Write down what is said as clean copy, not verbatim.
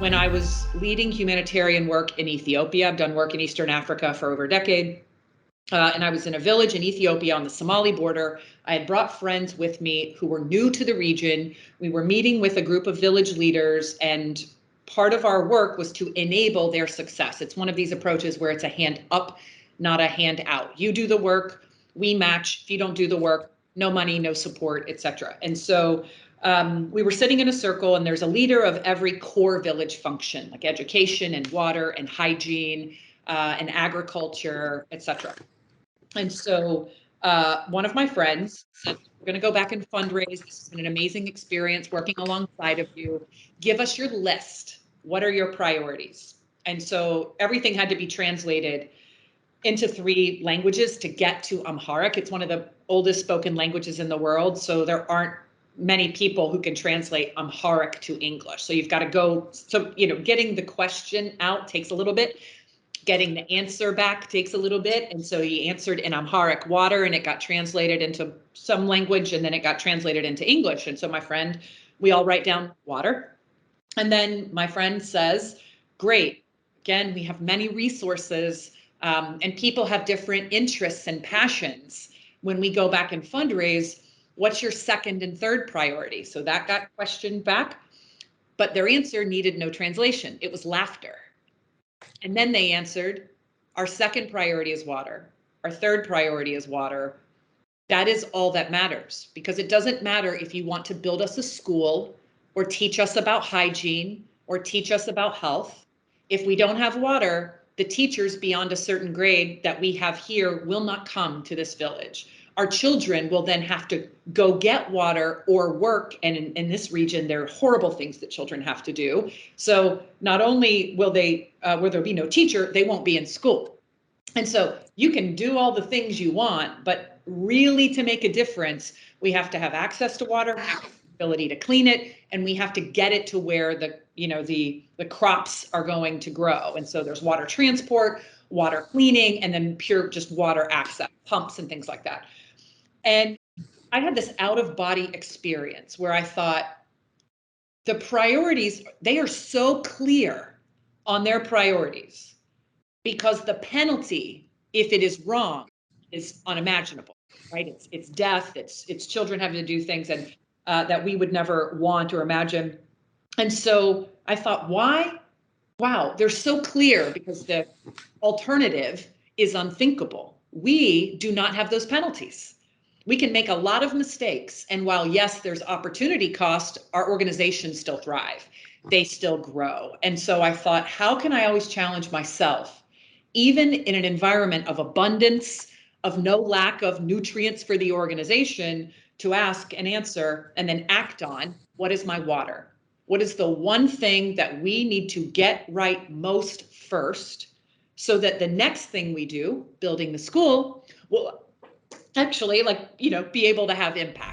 when I was leading humanitarian work in Ethiopia. I've done work in Eastern Africa for over a decade. And I was in a village in Ethiopia on the Somali border. I had brought friends with me who were new to the region. We were meeting with a group of village leaders, and part of our work was to enable their success. It's one of these approaches where it's a hand up, not a hand out. You do the work, we match. If you don't do the work, no money, no support, etc. And so we were sitting in a circle, and there's a leader of every core village function, like education and water and hygiene and agriculture, etc. And so one of my friends said, we're going to go back and fundraise. This has been an amazing experience working alongside of you. Give us your list. What are your priorities? And so everything had to be translated into 3 languages to get to Amharic. It's one of the oldest spoken languages in the world. So there aren't many people who can translate Amharic to English. So you've got to go. So, getting the question out takes a little bit. Getting the answer back takes a little bit. And so he answered in Amharic, water, and it got translated into some language, and then it got translated into English. And so my friend, we all write down water. And then my friend says, great. Again, we have many resources and people have different interests and passions. When we go back and fundraise, what's your second and third priority? So that got questioned back, but their answer needed no translation. It was laughter. And then they answered, our second priority is water. Our third priority is water. That is all that matters, because it doesn't matter if you want to build us a school or teach us about hygiene or teach us about health. If we don't have water, the teachers beyond a certain grade that we have here will not come to this village. Our children will then have to go get water or work. And in this region, there are horrible things that children have to do. So not only will there be no teacher, they won't be in school. And so you can do all the things you want, but really to make a difference, we have to have access to water, have the ability to clean it, and we have to get it to where the crops are going to grow. And so there's water transport, water cleaning, and then pure just water access, pumps and things like that. And I had this out of body experience where I thought the priorities, they are so clear on their priorities, because the penalty, if it is wrong, is unimaginable, right? It's death, it's children having to do things and that we would never want or imagine. And so I thought, why? Wow, they're so clear, because the alternative is unthinkable. We do not have those penalties. We can make a lot of mistakes. And while, yes, there's opportunity cost, our organizations still thrive. They still grow. And so I thought, how can I always challenge myself, even in an environment of abundance, of no lack of nutrients for the organization, to ask and answer and then act on, what is my water? What is the one thing that we need to get right most first, so that the next thing we do, building the school, will actually be able to have impact.